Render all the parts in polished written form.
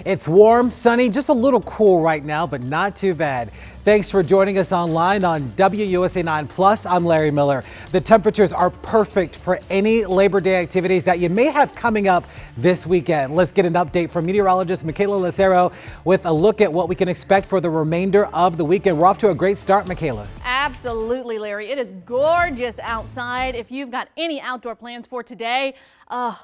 It's warm, sunny, just a little cool right now, but not too bad. Thanks for joining us online on WUSA 9 Plus. I'm Larry Miller. The temperatures are perfect for any Labor Day activities that you may have coming up this weekend. Let's get an update from meteorologist Michaela Lucero with a look at what we can expect for the remainder of the weekend. We're off to a great start, Michaela. Absolutely, Larry. It is gorgeous outside. If you've got any outdoor plans for today, I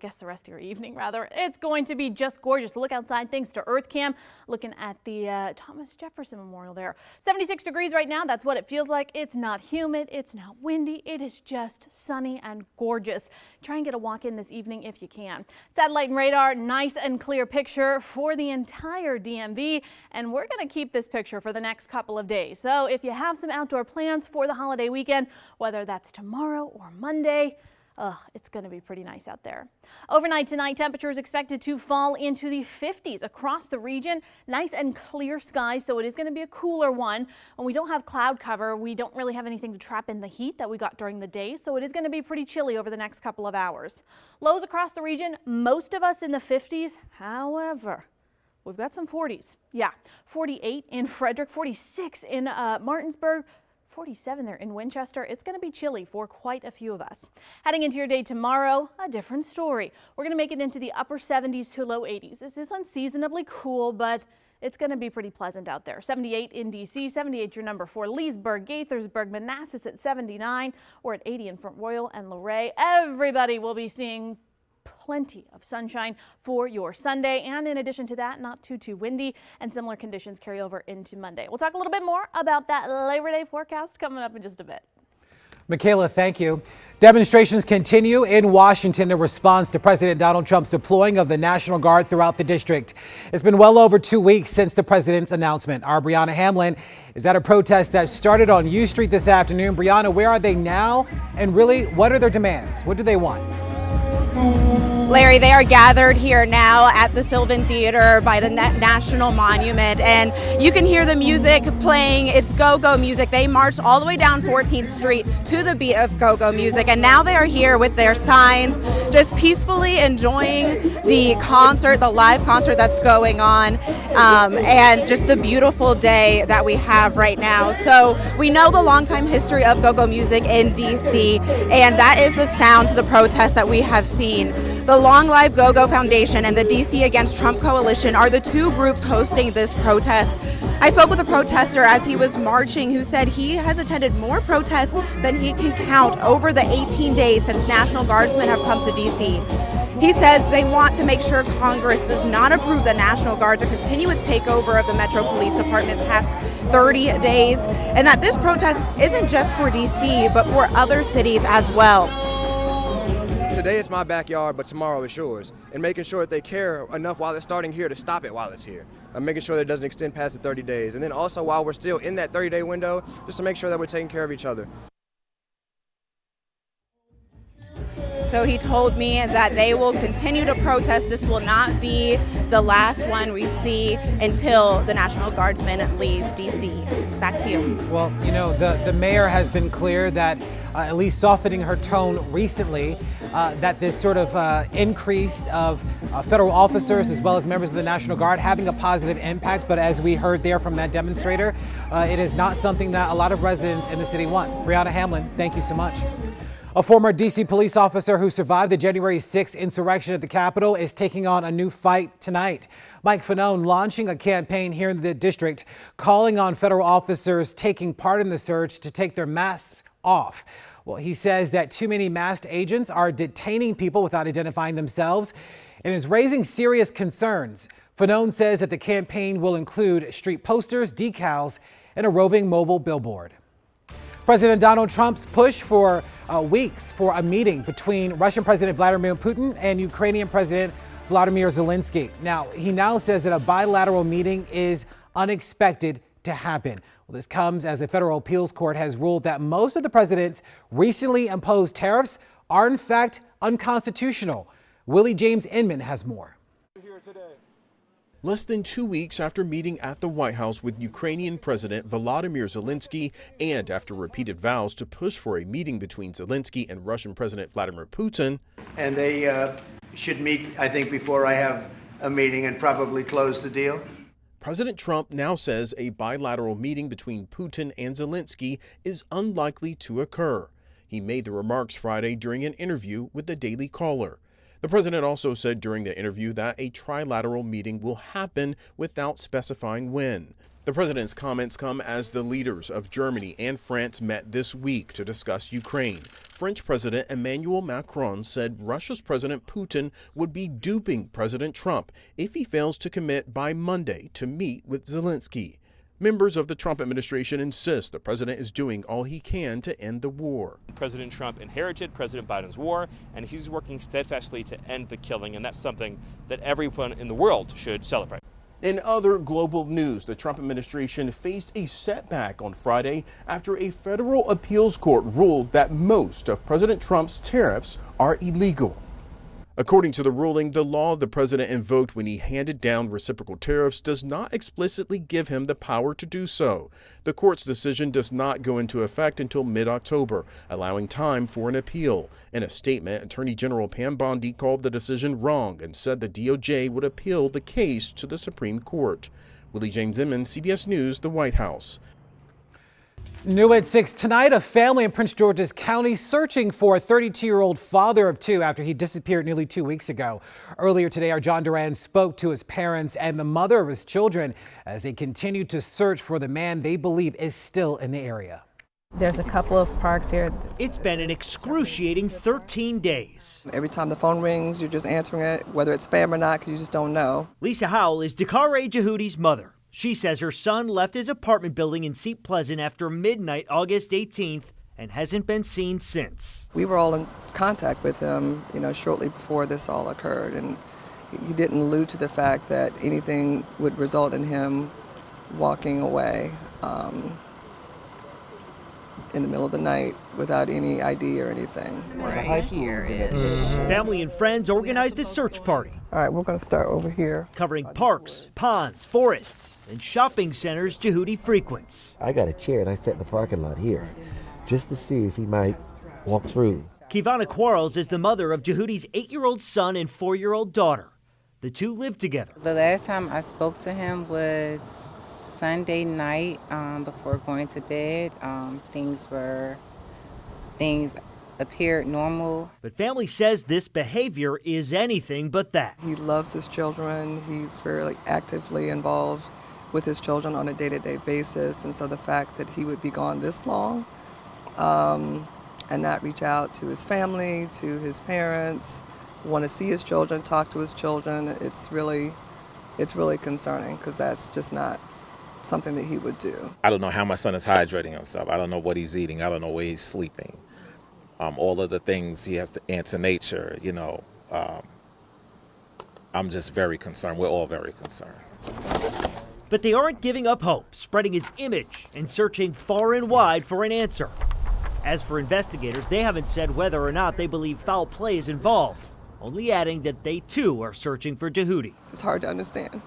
guess the rest of your evening, rather, it's going to be just gorgeous. Look outside thanks to EarthCam. Looking at the Thomas Jefferson Memorial there. 76 degrees right now. That's what it feels like. It's not humid. It's not windy. It is just sunny and gorgeous. Try and get a walk in this evening if you can. Satellite and radar, nice and clear picture for the entire DMV. And we're going to keep this picture for the next couple of days. So if you have some outdoor plans for the holiday weekend, whether that's tomorrow or Monday, it's going to be pretty nice out there. Overnight tonight, temperatures expected to fall into the 50s across the region. Nice and clear skies, so it is going to be a cooler one. When we don't have cloud cover, we don't really have anything to trap in the heat that we got during the day, so it is going to be pretty chilly over the next couple of hours. Lows across the region, most of us in the 50s. However, we've got some 40s. Yeah, 48 in Frederick, 46 in Martinsburg, 47 there in Winchester. It's going to be chilly for quite a few of us. Heading into your day tomorrow, a different story. We're going to make it into the upper 70s to low 80s. This is unseasonably cool, but it's going to be pretty pleasant out there. 78 in D.C., 78 your number for Leesburg, Gaithersburg, Manassas at 79. We're at 80 in Front Royal and Luray. Everybody will be seeing plenty of sunshine for your Sunday, and in addition to that, not too windy, and similar conditions carry over into Monday. We'll talk a little bit more about that Labor Day forecast coming up in just a bit. Michaela, thank you. Demonstrations continue in Washington in response to President Donald Trump's deploying of the National Guard throughout the district. It's been well over 2 weeks since the president's announcement. Our Brianna Hamlin is at a protest that started on U Street this afternoon. Brianna, where are they now? And really, what are their demands? What do they want? Larry, they are gathered here now at the Sylvan Theater by the National Monument, and you can hear the music playing. It's go-go music. They marched all the way down 14th Street to the beat of go-go music, and now they are here with their signs, just peacefully enjoying the concert, the live concert that's going on, and just the beautiful day that we have right now. So we know the longtime history of go-go music in D.C., and that is the sound to the protests that we have seen. The Long Live Go-Go Foundation and the DC Against Trump Coalition are the two groups hosting this protest. I spoke with a protester as he was marching who said he has attended more protests than he can count over the 18 days since National Guardsmen have come to DC. He says they want to make sure Congress does not approve the National Guard's continuous takeover of the Metro Police Department past 30 days, and that this protest isn't just for DC, but for other cities as well. Today it's my backyard, but tomorrow it's yours. And making sure that they care enough while it's starting here to stop it while it's here. And making sure that it doesn't extend past the 30 days. And then also while we're still in that 30-day window, just to make sure that we're taking care of each other. So he told me that they will continue to protest. This will not be the last one we see until the National Guardsmen leave D.C. Back to you. Well, you know, the mayor has been clear that at least softening her tone recently, that this sort of increase of federal officers as well as members of the National Guard having a positive impact. But as we heard there from that demonstrator, it is not something that a lot of residents in the city want. Brianna Hamlin, thank you so much. A former D.C. police officer who survived the January 6th insurrection at the Capitol is taking on a new fight tonight. Mike Fanone launching a campaign here in the district calling on federal officers taking part in the surge to take their masks off. Well, he says that too many masked agents are detaining people without identifying themselves and is raising serious concerns. Fanone says that the campaign will include street posters, decals, and a roving mobile billboard. President Donald Trump's push for weeks for a meeting between Russian President Vladimir Putin and Ukrainian President Volodymyr Zelensky. Now, he now says that a bilateral meeting is unexpected to happen. Well, this comes as a federal appeals court has ruled that most of the president's recently imposed tariffs are in fact unconstitutional. Willie James Inman has more. Less than 2 weeks after meeting at the White House with Ukrainian President Volodymyr Zelensky and after repeated vows to push for a meeting between Zelensky and Russian President Vladimir Putin. And they should meet, I think, before I have a meeting and probably close the deal. President Trump now says a bilateral meeting between Putin and Zelensky is unlikely to occur. He made the remarks Friday during an interview with the Daily Caller. The president also said during the interview that a trilateral meeting will happen without specifying when. The president's comments come as the leaders of Germany and France met this week to discuss Ukraine. French President Emmanuel Macron said Russia's President Putin would be duping President Trump if he fails to commit by Monday to meet with Zelensky. Members of the Trump administration insist the president is doing all he can to end the war. President Trump inherited President Biden's war, and he's working steadfastly to end the killing, and that's something that everyone in the world should celebrate. In other global news, the Trump administration faced a setback on Friday after a federal appeals court ruled that most of President Trump's tariffs are illegal. According to the ruling, the law the president invoked when he handed down reciprocal tariffs does not explicitly give him the power to do so. The court's decision does not go into effect until mid-October, allowing time for an appeal. In a statement, Attorney General Pam Bondi called the decision wrong and said the DOJ would appeal the case to the Supreme Court. Willie James Emmons, CBS News, the White House. New at 6 tonight, a family in Prince George's County searching for a 32-year-old father of two after he disappeared nearly 2 weeks ago. Earlier today, our John Duran spoke to his parents and the mother of his children as they continue to search for the man they believe is still in the area. There's a couple of parks here. It's been an excruciating 13 days. Every time the phone rings, you're just answering it, whether it's spam or not, because you just don't know. Lisa Howell is Dakare Jehudi's mother. She says her son left his apartment building in Seat Pleasant after midnight August 18th and hasn't been seen since. We were all in contact with him, shortly before this all occurred, and he didn't allude to the fact that anything would result in him walking away in the middle of the night without any ID or anything. Right here is. Family and friends organized a search party. All right, we're going to start over here. Covering parks, ponds, forests, and shopping centers Jehudi frequents. I got a chair and I sat in the parking lot here just to see if he might walk through. Kivana Quarles is the mother of Jehudi's 8-year-old son and 4-year-old daughter. The two live together. The last time I spoke to him was Sunday night before going to bed. Things appeared normal. But family says this behavior is anything but that. He loves his children. He's very actively involved with his children on a day-to-day basis. And so the fact that he would be gone this long and not reach out to his family, to his parents, want to see his children, talk to his children, it's really concerning, because that's just not something that he would do. I don't know how my son is hydrating himself. I don't know what he's eating. I don't know where he's sleeping. All of the things he has to answer nature, I'm just very concerned. We're all very concerned. But they aren't giving up hope, spreading his image and searching far and wide for an answer. As for investigators, they haven't said whether or not they believe foul play is involved, only adding that they too are searching for Jehudi. It's hard to understand.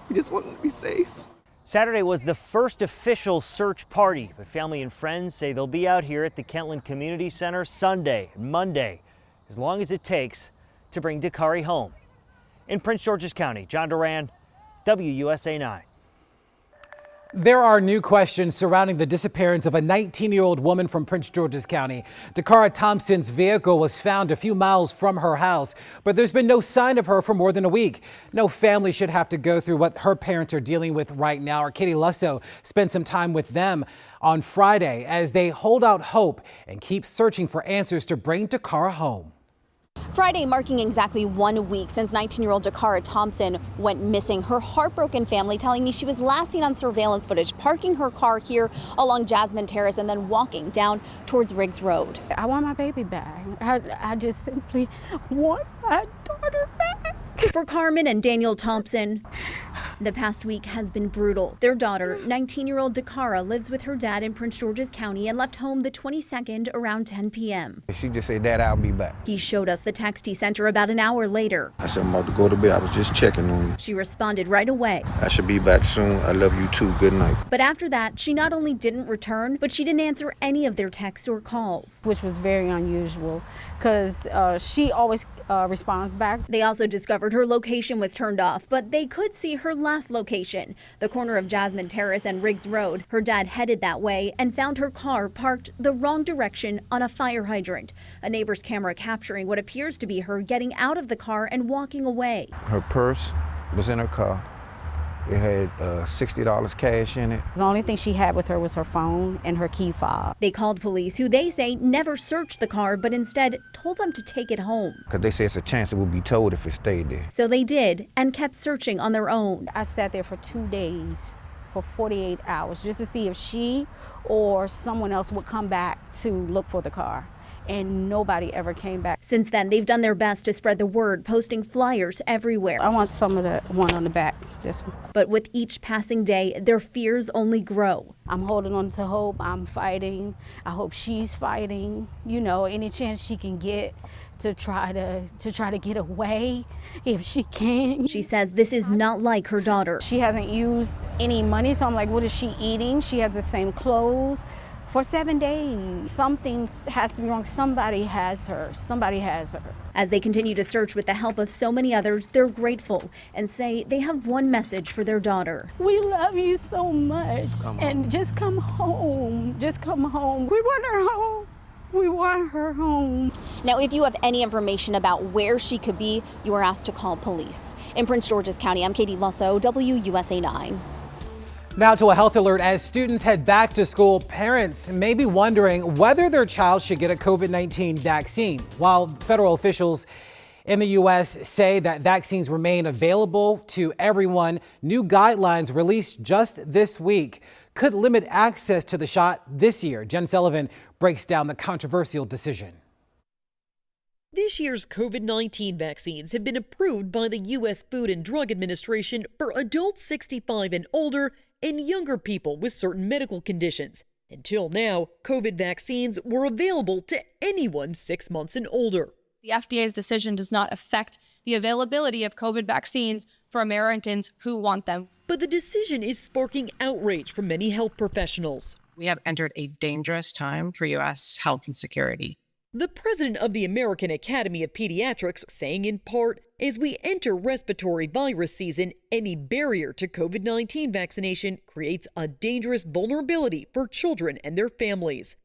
We just want him to be safe. Saturday was the first official search party, but family and friends say they'll be out here at the Kentland Community Center Sunday and Monday, as long as it takes to bring Dakare home. In Prince George's County, John Duran, WUSA 9. There are new questions surrounding the disappearance of a 19-year-old woman from Prince George's County. Dakare Thompson's vehicle was found a few miles from her house, but there's been no sign of her for more than a week. No family should have to go through what her parents are dealing with right now. Our Katie Lusso spent some time with them on Friday as they hold out hope and keep searching for answers to bring Dakare home. Friday marking exactly 1 week since 19-year-old Dakare Thompson went missing. Her heartbroken family telling me she was last seen on surveillance footage parking her car here along Jasmine Terrace and then walking down towards Riggs Road. I want my baby back. I just simply want my daughter back. For Carmen and Daniel Thompson, the past week has been brutal. Their daughter, 19-year-old Dakare, lives with her dad in Prince George's County and left home the 22nd around 10 p.m. She just said, "Dad, I'll be back." He showed us the text he sent her about an hour later. I said, "I'm about to go to bed. I was just checking on you." She responded right away. "I should be back soon. I love you too. Good night." But after that, she not only didn't return, but she didn't answer any of their texts or calls. Which was very unusual. because she always responds back. They also discovered her location was turned off, but they could see her last location, the corner of Jasmine Terrace and Riggs Road. Her dad headed that way and found her car parked the wrong direction on a fire hydrant. A neighbor's camera capturing what appears to be her getting out of the car and walking away. Her purse was in her car. It had $60 cash in it. The only thing she had with her was her phone and her key fob. They called police, who they say never searched the car, but instead told them to take it home. Because they say it's a chance it would be towed if it stayed there. So they did and kept searching on their own. I sat there for 2 days, for 48 hours, just to see if she or someone else would come back to look for the car. And nobody ever came back. Since then, they've done their best to spread the word, posting flyers everywhere. I want some of the one on the back, this one. But with each passing day, their fears only grow. I'm holding on to hope. I'm fighting. I hope she's fighting. You know, any chance she can get to try to get away if she can. She says this is not like her daughter. She hasn't used any money, so I'm like, what is she eating? She has the same clothes for 7 days. Something has to be wrong. Somebody has her. Somebody has her. As they continue to search with the help of so many others, they're grateful and say they have one message for their daughter. We love you so much. And just come home. Just come home. We want her home. We want her home. Now, if you have any information about where she could be, you are asked to call police. In Prince George's County, I'm Katie Lusso, WUSA 9. Now to a health alert. As students head back to school, parents may be wondering whether their child should get a COVID-19 vaccine. While federal officials in the U.S. say that vaccines remain available to everyone, new guidelines released just this week could limit access to the shot this year. Jen Sullivan breaks down the controversial decision. This year's COVID-19 vaccines have been approved by the U.S. Food and Drug Administration for adults 65 and older and younger people with certain medical conditions. Until now, COVID vaccines were available to anyone 6 months and older. The FDA's decision does not affect the availability of COVID vaccines for Americans who want them. But the decision is sparking outrage from many health professionals. We have entered a dangerous time for U.S. health and security. The president of the American Academy of Pediatrics saying in part, as we enter respiratory virus season, any barrier to COVID-19 vaccination creates a dangerous vulnerability for children and their families.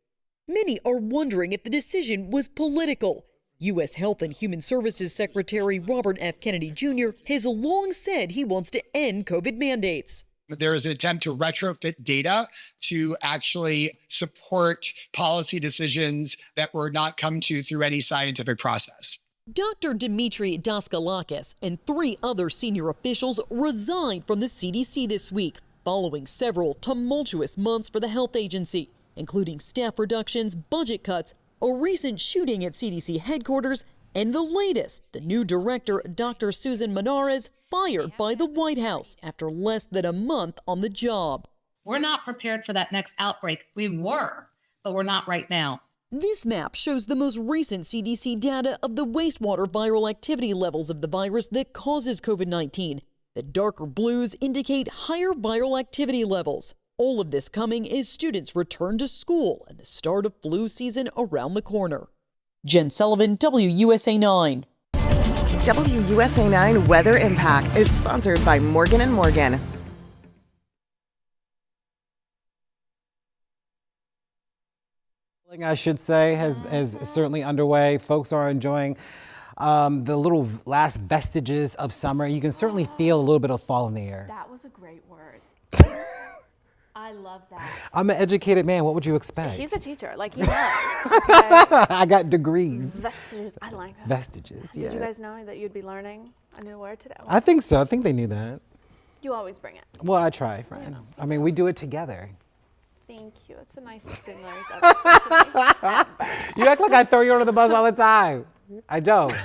Many are wondering if the decision was political. U.S. Health and Human Services Secretary Robert F. Kennedy Jr. has long said he wants to end COVID mandates. There is an attempt to retrofit data to actually support policy decisions that were not come to through any scientific process. Dr. Dimitri Daskalakis and 3 other senior officials resigned from the CDC this week, following several tumultuous months for the health agency, including staff reductions, budget cuts, a recent shooting at CDC headquarters, and the latest, the new director, Dr. Susan Menares, fired by the White House after less than a month on the job. We're not prepared for that next outbreak. We were, but we're not right now. This map shows the most recent CDC data of the wastewater viral activity levels of the virus that causes COVID-19. The darker blues indicate higher viral activity levels. All of this coming as students return to school and the start of flu season around the corner. Jen Sullivan, WUSA 9. WUSA 9 Weather Impact is sponsored by Morgan & Morgan. I should say is certainly underway. Folks are enjoying the little last vestiges of summer. You can certainly feel a little bit of fall in the air. That was a great word. I love that. I'm an educated man. What would you expect? He's a teacher, like he does. Okay? I got degrees. Vestiges. I like that. Vestiges, yeah. Did you guys know that you'd be learning a new word today? I think so. I think they knew that. You always bring it. Well, I try, friend. I mean, we do it together. Thank you. That's the nicest thing Larry's ever said to me. You act like I throw you under the bus all the time. I don't. All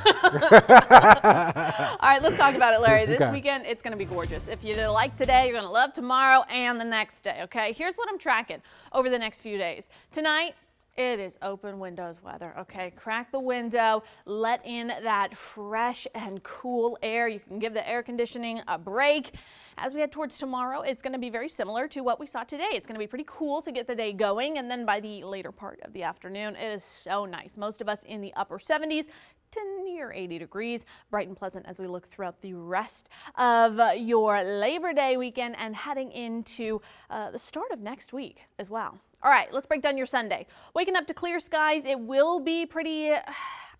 right, let's talk about it, Larry. This weekend, it's going to be gorgeous. If you like today, you're going to love tomorrow and the next day, okay? Here's what I'm tracking over the next few days. Tonight, It is open windows weather. Okay, crack the window, let in that fresh and cool air. You can give the air conditioning a break. As we head towards tomorrow, it's going to be very similar to what we saw today. It's going to be pretty cool to get the day going, and then by the later part of the afternoon, it is so nice. Most of us in the upper 70s to near 80 degrees, bright and pleasant as we look throughout the rest of your Labor Day weekend and heading into the start of next week as well. All right, let's break down your Sunday. Waking up to clear skies, it will be pretty, I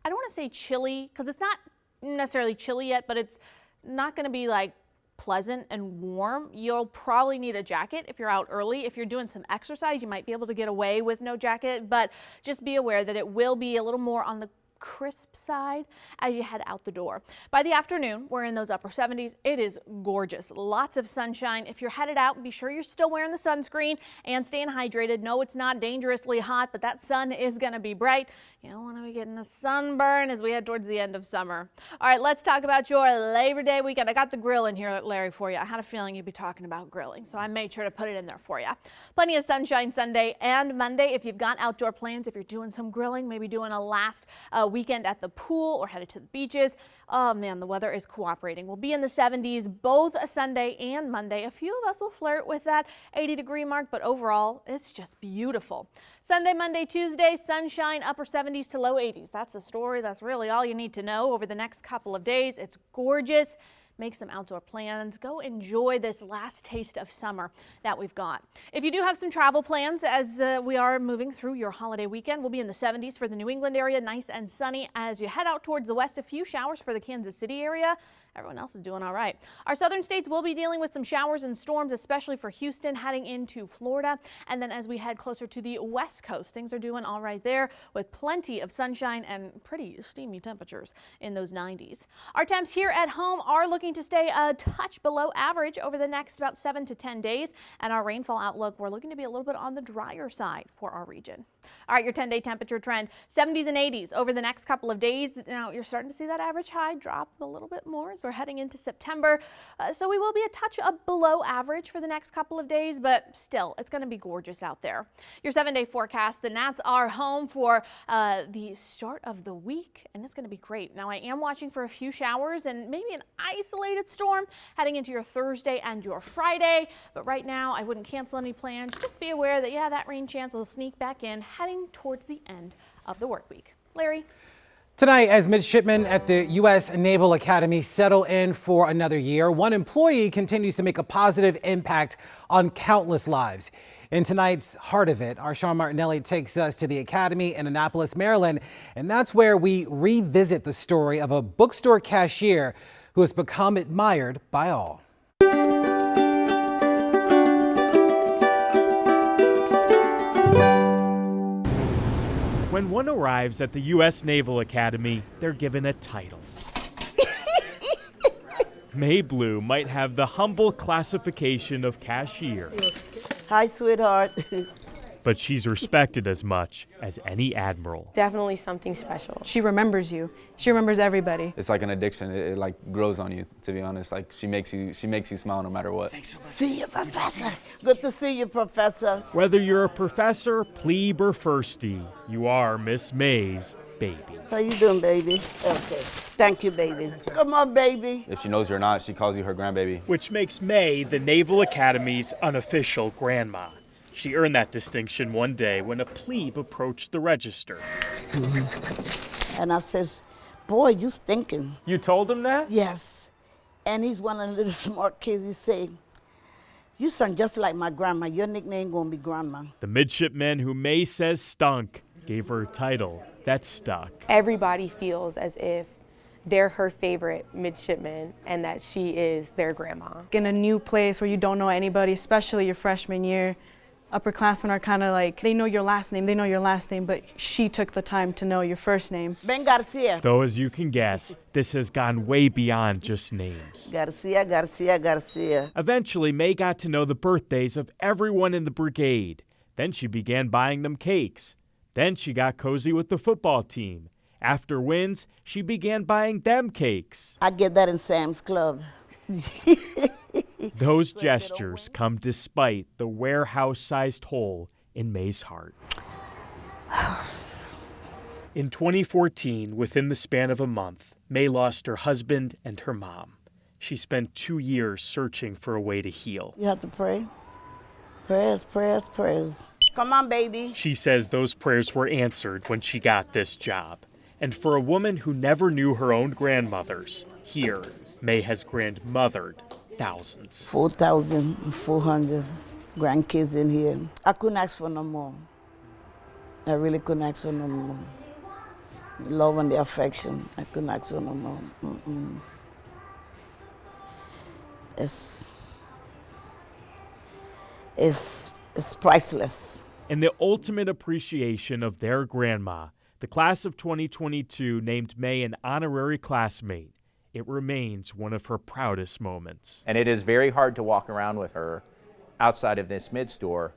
don't want to say chilly, because it's not necessarily chilly yet, but it's not going to be like pleasant and warm. You'll probably need a jacket if you're out early. If you're doing some exercise, you might be able to get away with no jacket, but just be aware that it will be a little more on the crisp side as you head out the door. By the afternoon, we're in those upper 70s. It is gorgeous. Lots of sunshine. If you're headed out, be sure you're still wearing the sunscreen and staying hydrated. No, it's not dangerously hot, but that sun is going to be bright. You don't want to be getting a sunburn as we head towards the end of summer. All right, let's talk about your Labor Day weekend. I got the grill in here, Larry, for you. I had a feeling you'd be talking about grilling, so I made sure to put it in there for you. Plenty of sunshine Sunday and Monday. If you've got outdoor plans, if you're doing some grilling, maybe doing a last weekend at the pool or headed to the beaches. Oh man, the weather is cooperating. We'll be in the 70s both Sunday and Monday. A few of us will flirt with that 80-degree mark, but overall, it's just beautiful. Sunday, Monday, Tuesday, sunshine, upper 70s to low 80s. That's the story. That's really all you need to know over the next couple of days. It's gorgeous. Make some outdoor plans. Go enjoy this last taste of summer that we've got. If you do have some travel plans as we are moving through your holiday weekend, we'll be in the 70s for the New England area, nice and sunny. As you head out towards the west, a few showers for the Kansas City area. Everyone else is doing all right. Our southern states will be dealing with some showers and storms, especially for Houston heading into Florida. And then as we head closer to the west coast, things are doing all right there with plenty of sunshine and pretty steamy temperatures in those 90s. Our temps here at home are looking to stay a touch below average over the next about 7 to 10 days. And our rainfall outlook, we're looking to be a little bit on the drier side for our region. All right, your 10-day temperature trend, 70s and 80s over the next couple of days. Now you're starting to see that average high drop a little bit more as we're heading into September. So we will be a touch below average for the next couple of days, but still, it's going to be gorgeous out there. Your 7-day forecast, the Nats are home for the start of the week, and it's going to be great. Now I am watching for a few showers and maybe an isolated storm heading into your Thursday and your Friday, but right now I wouldn't cancel any plans. Just be aware that, yeah, that rain chance will sneak back in heading towards the end of the work week. Larry? Tonight, as midshipmen at the U.S. Naval Academy settle in for another year, one employee continues to make a positive impact on countless lives. In tonight's Heart of It, our Sean Martinelli takes us to the Academy in Annapolis, Maryland, and that's where we revisit the story of a bookstore cashier who has become admired by all. When one arrives at the U.S. Naval Academy, they're given a title. May Blue might have the humble classification of cashier. Hi, sweetheart. But she's respected as much as any admiral. Definitely something special. She remembers you. She remembers everybody. It's like an addiction. It like grows on you, to be honest. Like she makes you smile no matter what. Thanks so much. See you, Professor. Good to see you, Professor. Whether you're a professor, plebe, or firstie, you are Miss May's baby. How you doing, baby? Okay. Thank you, baby. Come on, baby. If she knows you're not, she calls you her grandbaby. Which makes May the Naval Academy's unofficial grandma. She earned that distinction one day when a plebe approached the register. And I says, boy, you stinking. You told him that? Yes. And he's one of the little smart kids. He said, you sound just like my grandma. Your nickname gonna be Grandma. The midshipman who May says stunk gave her a title that stuck. Everybody feels as if they're her favorite midshipman and that she is their grandma. In a new place where you don't know anybody, especially your freshman year, upperclassmen are kind of like, they know your last name, but she took the time to know your first name. Ben Garcia. Though as you can guess, this has gone way beyond just names. Garcia. Eventually, May got to know the birthdays of everyone in the brigade. Then she began buying them cakes. Then she got cozy with the football team. After wins, she began buying them cakes. I get that in Sam's Club. Those gestures come despite the warehouse-sized hole in May's heart. In 2014, within the span of a month, May lost her husband and her mom. She spent 2 years searching for a way to heal. You have to pray. Prayers, prayers, prayers. Come on, baby. She says those prayers were answered when she got this job. And for a woman who never knew her own grandmothers, here, May has grandmothered thousands. 4,400 grandkids in here. I couldn't ask for no more. I really couldn't ask for no more. The love and the affection, I couldn't ask for no more. It's priceless. In the ultimate appreciation of their grandma, the class of 2022 named May an honorary classmate. It remains one of her proudest moments. And it is very hard to walk around with her outside of this mid-store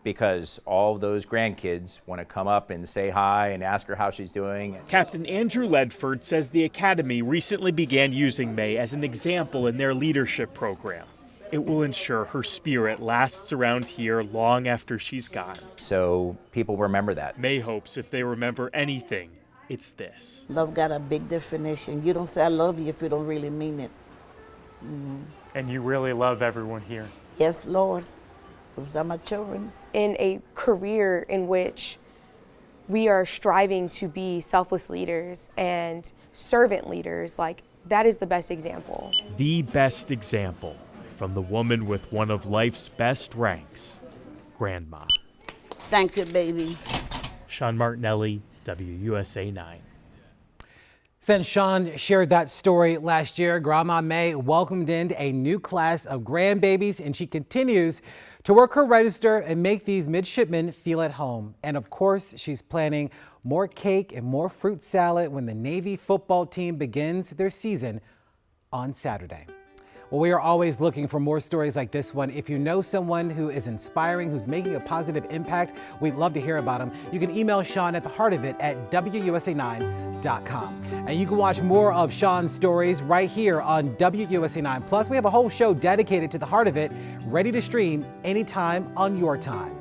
because all those grandkids want to come up and say hi and ask her how she's doing. Captain Andrew Ledford says the Academy recently began using May as an example in their leadership program. It will ensure her spirit lasts around here long after she's gone. So people remember that. May hopes if they remember anything, it's this. Love got a big definition. You don't say I love you if you don't really mean it. And you really love everyone here? Yes, Lord. Those are my children. In a career in which we are striving to be selfless leaders and servant leaders, like, that is the best example. The best example from the woman with one of life's best ranks, Grandma. Thank you, baby. Sean Martinelli, WUSA 9. Since Sean shared that story last year, Grandma May welcomed in a new class of grandbabies, and she continues to work her register and make these midshipmen feel at home. And of course, she's planning more cake and more fruit salad when the Navy football team begins their season on Saturday. Well, we are always looking for more stories like this one. If you know someone who is inspiring, who's making a positive impact, we'd love to hear about them. You can email Sean at theheartofit@WUSA9.com. And you can watch more of Sean's stories right here on WUSA 9. Plus, we have a whole show dedicated to the Heart of It, ready to stream anytime on your time.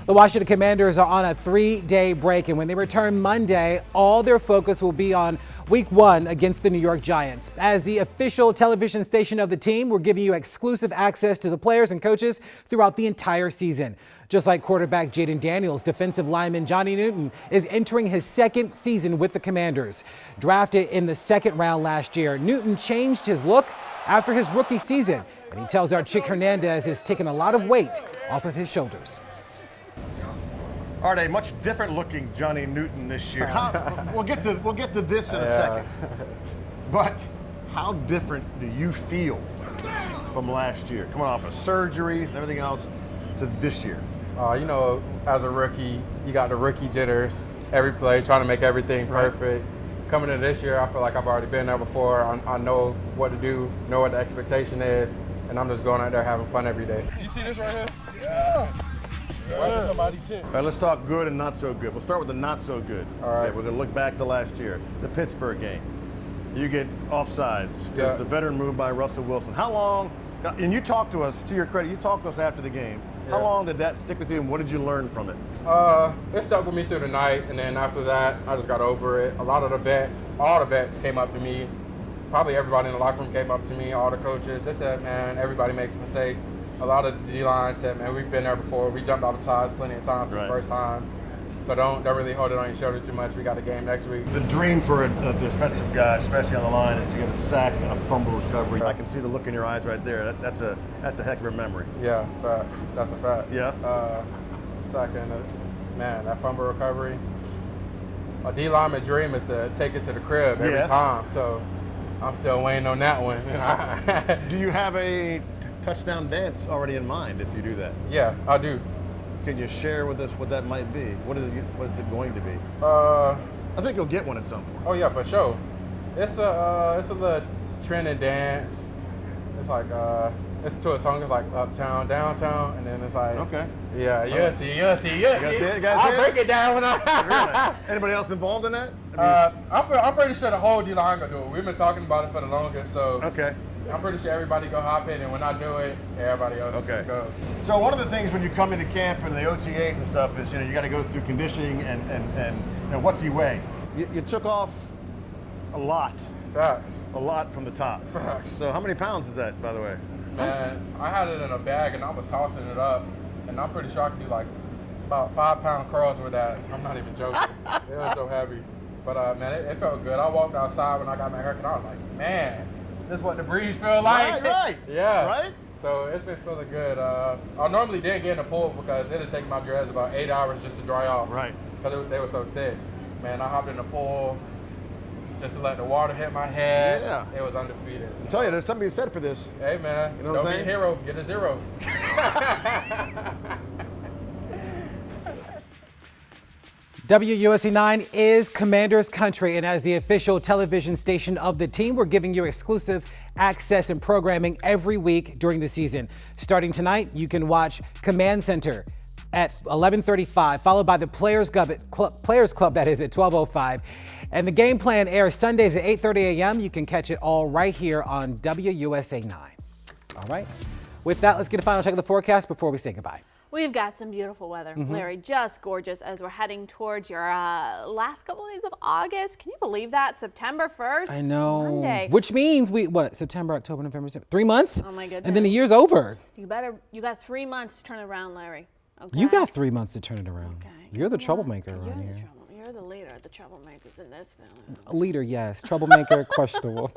The Washington Commanders are on a 3-day break, and when they return Monday, all their focus will be on Week 1 against the New York Giants. As the official television station of the team, we're giving you exclusive access to the players and coaches throughout the entire season. Just like quarterback Jaden Daniels, defensive lineman Johnny Newton is entering his second season with the Commanders. Drafted in the second round last year, Newton changed his look after his rookie season, and he tells our Chick Hernandez has taken a lot of weight off of his shoulders. All right, a much different looking Johnny Newton this year. We'll get to this in a second. But how different do you feel from last year, coming off of surgeries and everything else, to this year? You know, as a rookie, you got the rookie jitters. Every play, trying to make everything perfect. Coming into this year, I feel like I've already been there before. I know what to do, know what the expectation is, and I'm just going out there having fun every day. You see this right here? Yeah. All right, let's talk good and not so good. We'll start with the not so good. All right. Okay, we're going to look back to last year, the Pittsburgh game. You get offsides. Yeah. The veteran move by Russell Wilson. How long, and you talked to us, to your credit, you talked to us after the game. How long did that stick with you, and what did you learn from it? It stuck with me through the night, and then after that, I just got over it. A lot of the vets, all the vets came up to me. Probably everybody in the locker room came up to me, all the coaches. They said, man, everybody makes mistakes. A lot of the D-line said, man, we've been there before. We jumped out of sides plenty of times for the first time. So don't really hold it on your shoulder too much. We got a game next week. The dream for a defensive guy, especially on the line, is to get a sack and a fumble recovery. I can see the look in your eyes right there. That's a heck of a memory. Yeah, facts. That's a fact. Yeah. Sack and man, that fumble recovery. A D-lineman dream is to take it to the crib every time. So I'm still waiting on that one. Do you have a touchdown dance already in mind if you do that? Yeah, I do. Can you share with us what that might be? What is it going to be? I think you'll get one at some point. Oh yeah, for sure. It's a little trending dance. It's like it's to a song. It's like uptown, downtown, and then it's like yeah, you'll see it. I'll break it down when I. Really? Anybody else involved in that? I'm pretty sure the whole D-line gonna do it. We've been talking about it for the longest, so I'm pretty sure everybody go hop in, and when I do it, everybody else just goes. So one of the things when you come into camp and the OTAs and stuff is, you got to go through conditioning and what's he weigh? You took off a lot. Facts. A lot from the top. Facts. So how many pounds is that, by the way? Man, I had it in a bag and I was tossing it up, and I'm pretty sure I could do like about 5-pound curls with that. I'm not even joking. It was so heavy. But man, it felt good. I walked outside when I got my haircut. I was like, man, this is what the breeze feel like. Right. Yeah. Right? So it's been feeling good. I normally didn't get in the pool because it'd take my dreads about 8 hours just to dry off. Right. Because they were so thick. Man, I hopped in the pool just to let the water hit my head. Yeah. It was undefeated. I tell you, there's something said for this. Hey, man. You know what I'm Don't be a saying? hero. Get a zero. WUSA 9 is Commander's Country, and as the official television station of the team, we're giving you exclusive access and programming every week during the season. Starting tonight, you can watch Command Center at 11:35, followed by the Players Club, that is, at 12:05. And the Game Plan airs Sundays at 8:30 a.m. You can catch it all right here on WUSA 9. All right. With that, let's get a final check of the forecast before we say goodbye. We've got some beautiful weather, Larry, just gorgeous as we're heading towards your last couple of days of August. Can you believe that? September 1st? I know. Monday. Which means September, October, November, 3 months? Oh my goodness. And then the year's over. You got 3 months to turn it around, Larry. Okay? You got 3 months to turn it around. Okay. You're the troublemaker around here. You're the leader of the troublemakers in this family. Leader, yes. Troublemaker, questionable.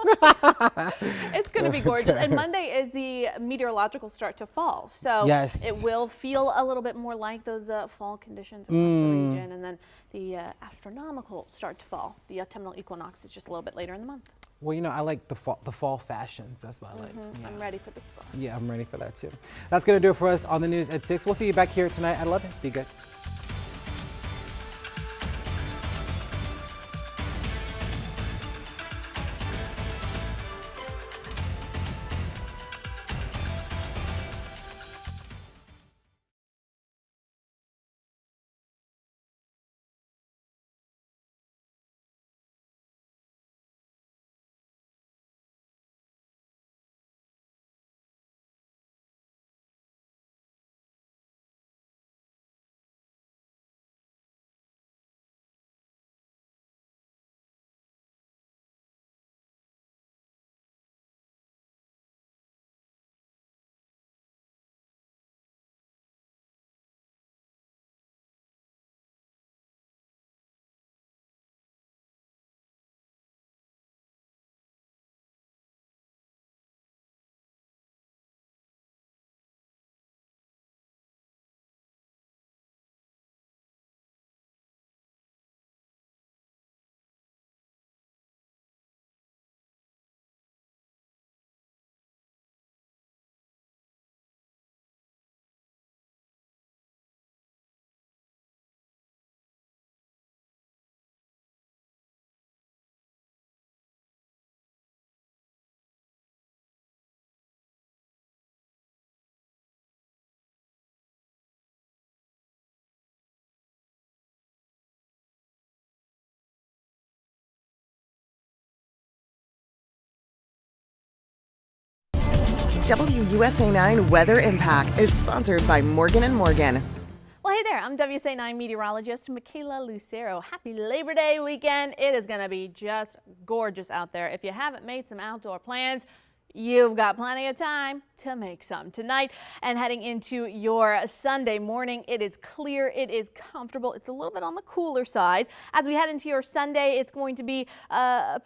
It's going to be gorgeous. And Monday is the meteorological start to fall. So yes, it will feel a little bit more like those fall conditions across the region. And then the astronomical start to fall. The autumnal equinox is just a little bit later in the month. Well, I like the fall fashions. That's what I like. Yeah. I'm ready for this fall. Yeah, I'm ready for that too. That's going to do it for us on the news at 6. We'll see you back here tonight at 11. Be good. WUSA 9 Weather Impact is sponsored by Morgan & Morgan. Well, hey there, I'm WUSA 9 meteorologist Michaela Lucero. Happy Labor Day weekend. It is going to be just gorgeous out there. If you haven't made some outdoor plans, you've got plenty of time to make some tonight. And heading into your Sunday morning, it is clear, it is comfortable. It's a little bit on the cooler side. As we head into your Sunday, it's going to be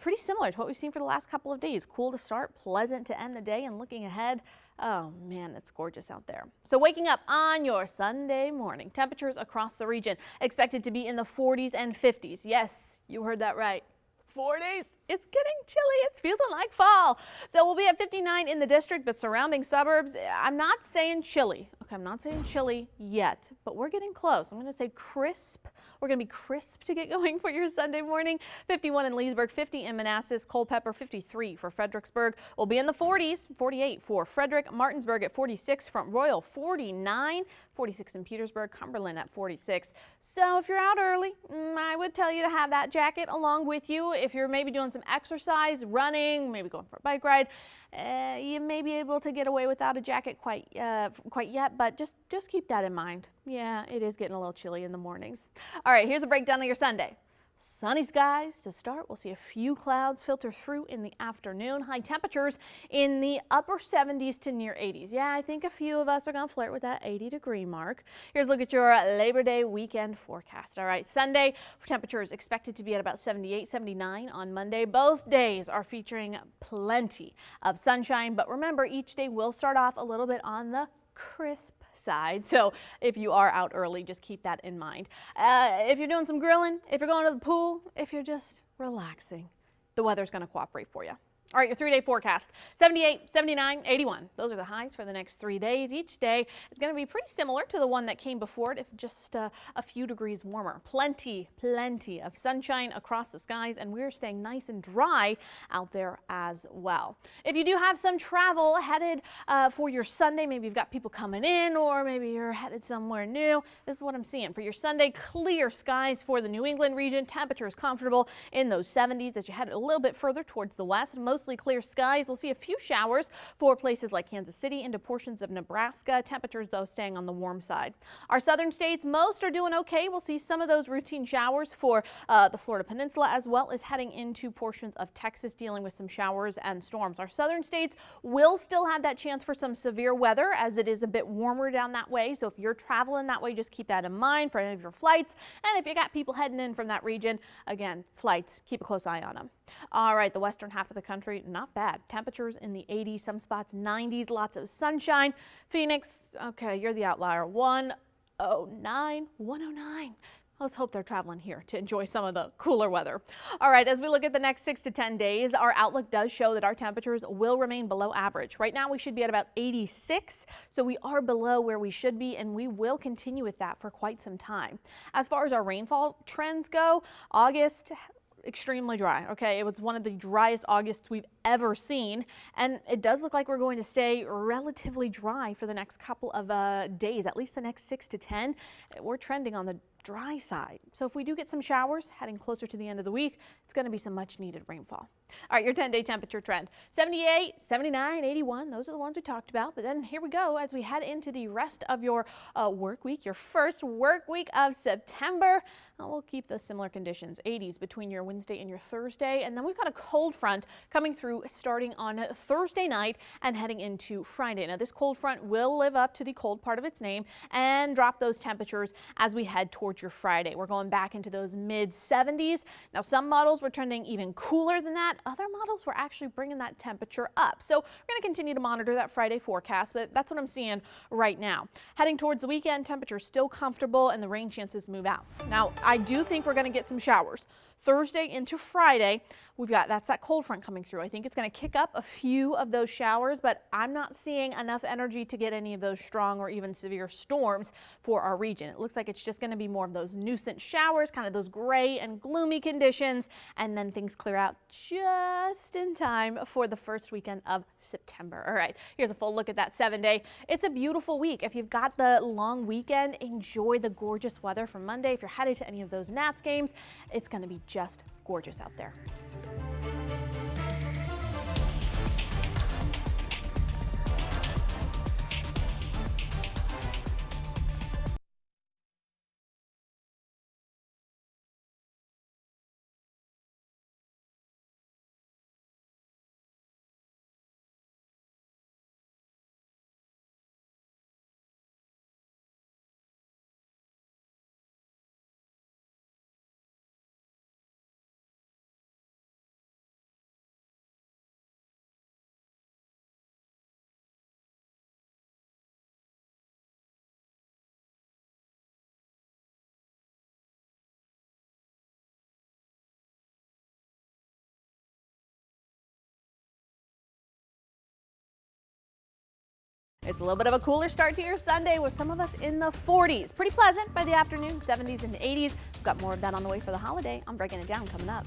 pretty similar to what we've seen for the last couple of days. Cool to start, pleasant to end the day, and looking ahead, oh man, it's gorgeous out there. So waking up on your Sunday morning, temperatures across the region expected to be in the 40s and 50s. Yes, you heard that right. 40s. It's getting chilly. It's feeling like fall. So we'll be at 59 in the district, but surrounding suburbs, I'm not saying chilly. Okay, I'm not saying chilly yet, but we're getting close. I'm going to say crisp. We're going to be crisp to get going for your Sunday morning. 51 in Leesburg, 50 in Manassas, Culpeper, 53 for Fredericksburg. We'll be in the 40s, 48 for Frederick, Martinsburg at 46, Front Royal 49, 46 in Petersburg, Cumberland at 46. So if you're out early, I would tell you to have that jacket along with you. If you're maybe doing some some exercise, running, maybe going for a bike ride, you may be able to get away without a jacket quite yet, but just keep that in mind. Yeah, it is getting a little chilly in the mornings. All right, here's a breakdown of your Sunday. Sunny skies to start. We'll see a few clouds filter through in the afternoon. High temperatures in the upper 70s to near 80s. Yeah, I think a few of us are going to flirt with that 80-degree mark. Here's a look at your Labor Day weekend forecast. All right, Sunday temperatures expected to be at about 78, 79 on Monday. Both days are featuring plenty of sunshine, but remember, each day will start off a little bit on the crisp side. So if you are out early, just keep that in mind. If you're doing some grilling, if you're going to the pool, if you're just relaxing, the weather's going to cooperate for you. All right, your 3-day forecast, 78, 79, 81. Those are the highs for the next 3 days. Each day is going to be pretty similar to the one that came before it, if just a few degrees warmer. Plenty of sunshine across the skies, and we're staying nice and dry out there as well. If you do have some travel headed for your Sunday, maybe you've got people coming in, or maybe you're headed somewhere new, this is what I'm seeing. For your Sunday, clear skies for the New England region. Temperature is comfortable in those 70s as you head a little bit further towards the west. Mostly clear skies. We'll see a few showers for places like Kansas City into portions of Nebraska. Temperatures, though, staying on the warm side. Our southern states, most are doing okay. We'll see some of those routine showers for the Florida Peninsula, as well as heading into portions of Texas, dealing with some showers and storms. Our southern states will still have that chance for some severe weather, as it is a bit warmer down that way. So if you're traveling that way, just keep that in mind for any of your flights. And if you got people heading in from that region, again, flights, keep a close eye on them. All right, the western half of the country, not bad. Temperatures in the 80s, some spots 90s, lots of sunshine. Phoenix, okay, you're the outlier. 109. Let's hope they're traveling here to enjoy some of the cooler weather. All right, as we look at the next 6 to 10 days, our outlook does show that our temperatures will remain below average. Right now, we should be at about 86, so we are below where we should be, and we will continue with that for quite some time. As far as our rainfall trends go, August, extremely dry. Okay, it was one of the driest Augusts we've ever seen, and it does look like we're going to stay relatively dry for the next couple of days, at least the next 6 to 10. We're trending on the dry side. So if we do get some showers heading closer to the end of the week, it's going to be some much needed rainfall. All right, your 10-day temperature trend, 78, 79, 81. Those are the ones we talked about. But then here we go as we head into the rest of your work week, your first work week of September. We'll keep those similar conditions, 80s between your Wednesday and your Thursday. And then we've got a cold front coming through starting on Thursday night and heading into Friday. Now, this cold front will live up to the cold part of its name and drop those temperatures as we head towards your Friday. We're going back into those mid 70s. Now, some models were trending even cooler than that. Other models were actually bringing that temperature up. So we're going to continue to monitor that Friday forecast, but that's what I'm seeing right now. Heading towards the weekend, temperatures still comfortable and the rain chances move out. Now, I do think we're going to get some showers. Thursday into Friday, that's that cold front coming through. I think it's going to kick up a few of those showers, but I'm not seeing enough energy to get any of those strong or even severe storms for our region. It looks like it's just going to be more of those nuisance showers, kind of those gray and gloomy conditions, and then things clear out just in time for the first weekend of September. All right, here's a full look at that 7-day. It's a beautiful week. If you've got the long weekend, enjoy the gorgeous weather from Monday. If you're headed to any of those Nats games, it's going to be just gorgeous out there. It's a little bit of a cooler start to your Sunday with some of us in the 40s. Pretty pleasant by the afternoon, 70s and 80s. We've got more of that on the way for the holiday. I'm breaking it down coming up.